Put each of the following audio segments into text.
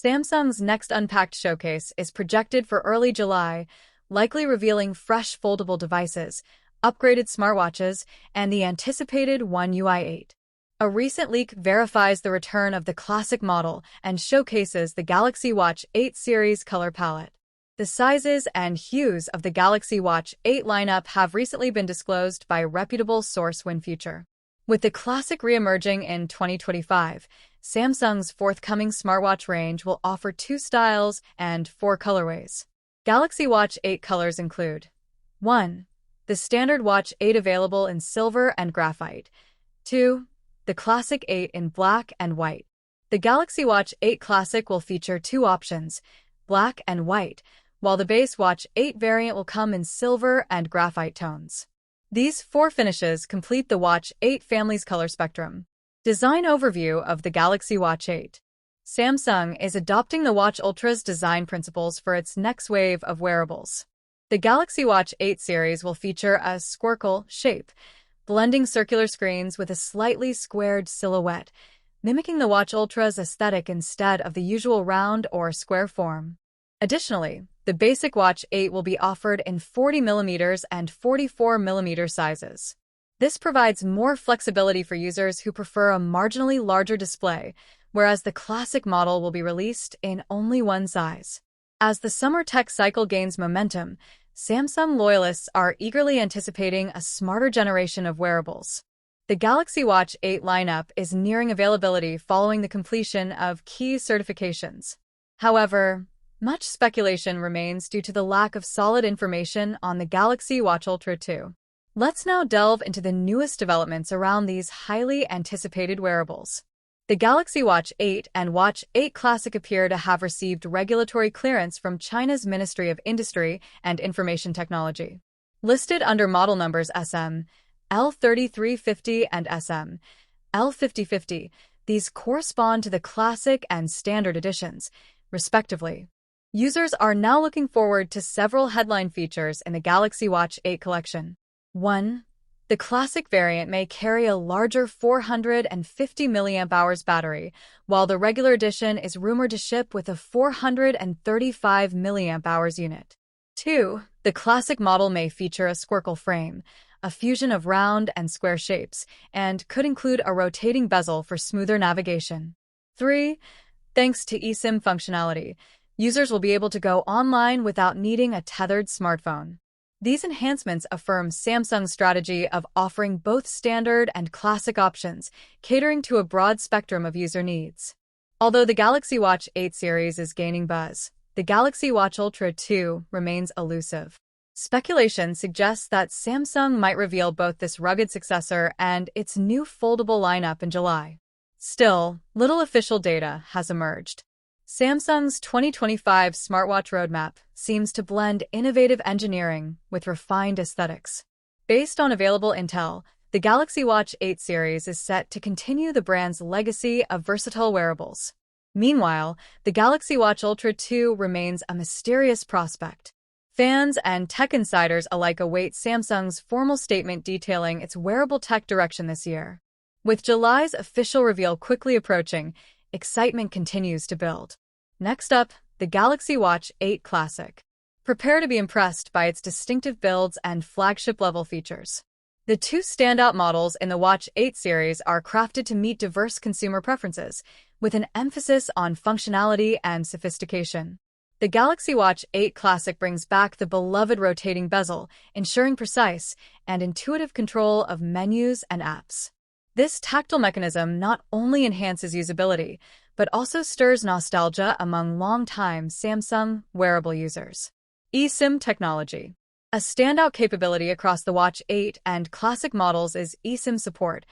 Samsung's next Unpacked showcase is projected for early July, likely revealing fresh foldable devices, upgraded smartwatches, and the anticipated One UI 8. A recent leak verifies the return of the classic model and showcases the Galaxy Watch 8 series color palette. The sizes and hues of the Galaxy Watch 8 lineup have recently been disclosed by reputable source WinFuture. With the classic re-emerging in 2025, Samsung's forthcoming smartwatch range will offer 2 styles and 4 colorways. Galaxy Watch 8 colors include 1. The standard Watch 8 available in silver and graphite. 2. The Classic 8 in black and white. The Galaxy Watch 8 Classic will feature 2 options, black and white, while the base Watch 8 variant will come in silver and graphite tones. These 4 finishes complete the Watch 8 family's color spectrum. Design overview of the Galaxy Watch 8. Samsung is adopting the Watch Ultra's design principles for its next wave of wearables. The Galaxy Watch 8 series will feature a squircle shape, blending circular screens with a slightly squared silhouette, mimicking the Watch Ultra's aesthetic instead of the usual round or square form. Additionally, the basic Watch 8 will be offered in 40mm and 44mm sizes. This provides more flexibility for users who prefer a marginally larger display, whereas the classic model will be released in only one size. As the summer tech cycle gains momentum, Samsung loyalists are eagerly anticipating a smarter generation of wearables. The Galaxy Watch 8 lineup is nearing availability following the completion of key certifications. However, much speculation remains due to the lack of solid information on the Galaxy Watch Ultra 2. Let's now delve into the newest developments around these highly anticipated wearables. The Galaxy Watch 8 and Watch 8 Classic appear to have received regulatory clearance from China's Ministry of Industry and Information Technology. Listed under model numbers SM, L3350 and SM, L5050, these correspond to the Classic and Standard editions, respectively. Users are now looking forward to several headline features in the Galaxy Watch 8 collection. 1. The Classic variant may carry a larger 450 mAh battery, while the regular edition is rumored to ship with a 435 mAh unit. 2. The Classic model may feature a squircle frame, a fusion of round and square shapes, and could include a rotating bezel for smoother navigation. 3. Thanks to eSIM functionality, users will be able to go online without needing a tethered smartphone. These enhancements affirm Samsung's strategy of offering both standard and classic options, catering to a broad spectrum of user needs. Although the Galaxy Watch 8 series is gaining buzz, the Galaxy Watch Ultra 2 remains elusive. Speculation suggests that Samsung might reveal both this rugged successor and its new foldable lineup in July. Still, little official data has emerged. Samsung's 2025 smartwatch roadmap seems to blend innovative engineering with refined aesthetics. Based on available intel, the Galaxy Watch 8 series is set to continue the brand's legacy of versatile wearables. Meanwhile, the Galaxy Watch Ultra 2 remains a mysterious prospect. Fans and tech insiders alike await Samsung's formal statement detailing its wearable tech direction this year. With July's official reveal quickly approaching, excitement continues to build. Next up, the Galaxy Watch 8 Classic. Prepare to be impressed by its distinctive builds and flagship-level features. The 2 standout models in the Watch 8 series are crafted to meet diverse consumer preferences, with an emphasis on functionality and sophistication. The Galaxy Watch 8 Classic brings back the beloved rotating bezel, ensuring precise and intuitive control of menus and apps. This tactile mechanism not only enhances usability, but also stirs nostalgia among longtime Samsung wearable users. eSIM technology. A standout capability across the Watch 8 and Classic models is eSIM support,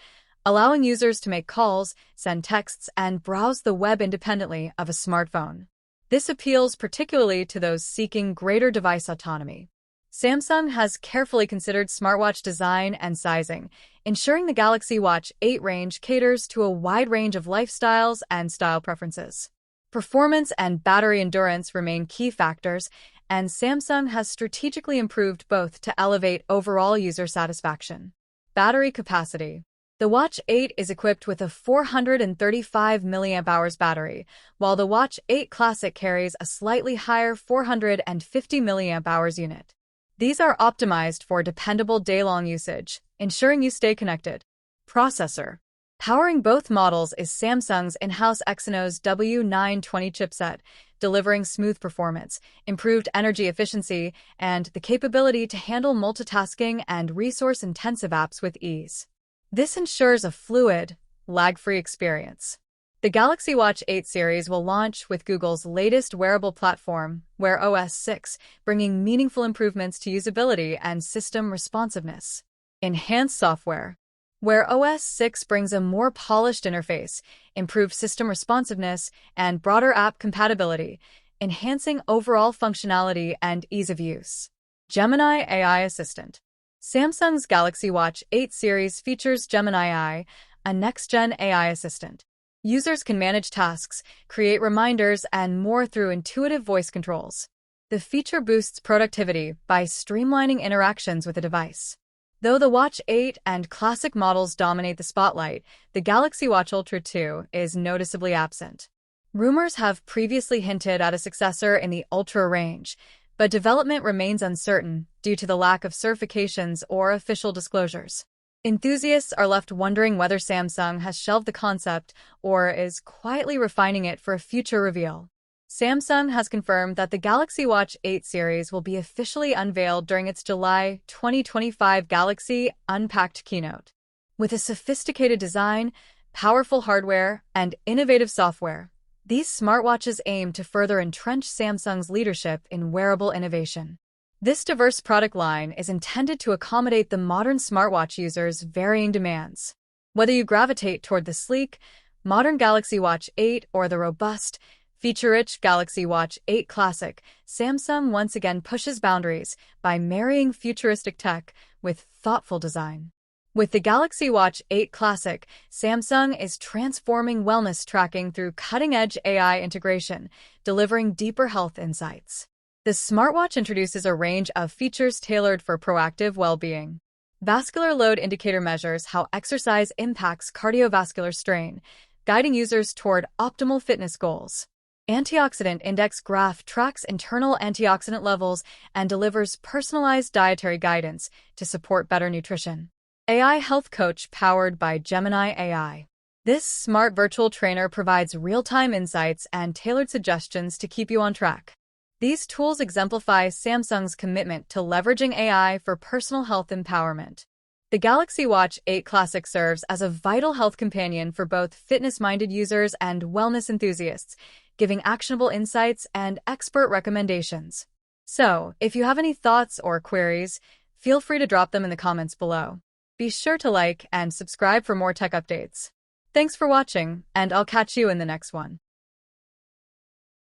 allowing users to make calls, send texts, and browse the web independently of a smartphone. This appeals particularly to those seeking greater device autonomy. Samsung has carefully considered smartwatch design and sizing, ensuring the Galaxy Watch 8 range caters to a wide range of lifestyles and style preferences. Performance and battery endurance remain key factors, and Samsung has strategically improved both to elevate overall user satisfaction. Battery capacity. The Watch 8 is equipped with a 435 mAh battery, while the Watch 8 Classic carries a slightly higher 450 mAh unit. These are optimized for dependable day-long usage, ensuring you stay connected. Processor. Powering both models is Samsung's in-house Exynos W920 chipset, delivering smooth performance, improved energy efficiency, and the capability to handle multitasking and resource-intensive apps with ease. This ensures a fluid, lag-free experience. The Galaxy Watch 8 series will launch with Google's latest wearable platform, Wear OS 6, bringing meaningful improvements to usability and system responsiveness. Enhanced software. Wear OS 6 brings a more polished interface, improved system responsiveness, and broader app compatibility, enhancing overall functionality and ease of use. Gemini AI Assistant. Samsung's Galaxy Watch 8 series features Gemini AI, a next-gen AI assistant. Users can manage tasks, create reminders, and more through intuitive voice controls. The feature boosts productivity by streamlining interactions with the device. Though the Watch 8 and Classic models dominate the spotlight, the Galaxy Watch Ultra 2 is noticeably absent. Rumors have previously hinted at a successor in the Ultra range, but development remains uncertain due to the lack of certifications or official disclosures. Enthusiasts are left wondering whether Samsung has shelved the concept or is quietly refining it for a future reveal. Samsung has confirmed that the Galaxy Watch 8 series will be officially unveiled during its July 2025 Galaxy Unpacked keynote. With a sophisticated design, powerful hardware, and innovative software, these smartwatches aim to further entrench Samsung's leadership in wearable innovation. This diverse product line is intended to accommodate the modern smartwatch user's varying demands. Whether you gravitate toward the sleek, modern Galaxy Watch 8 or the robust, feature-rich Galaxy Watch 8 Classic, Samsung once again pushes boundaries by marrying futuristic tech with thoughtful design. With the Galaxy Watch 8 Classic, Samsung is transforming wellness tracking through cutting-edge AI integration, delivering deeper health insights. The smartwatch introduces a range of features tailored for proactive well-being. Vascular load indicator measures how exercise impacts cardiovascular strain, guiding users toward optimal fitness goals. Antioxidant Index graph tracks internal antioxidant levels and delivers personalized dietary guidance to support better nutrition. AI Health Coach powered by Gemini AI. This smart virtual trainer provides real-time insights and tailored suggestions to keep you on track. These tools exemplify Samsung's commitment to leveraging AI for personal health empowerment. The Galaxy Watch 8 Classic serves as a vital health companion for both fitness-minded users and wellness enthusiasts, giving actionable insights and expert recommendations. So, if you have any thoughts or queries, feel free to drop them in the comments below. Be sure to like and subscribe for more tech updates. Thanks for watching, and I'll catch you in the next one.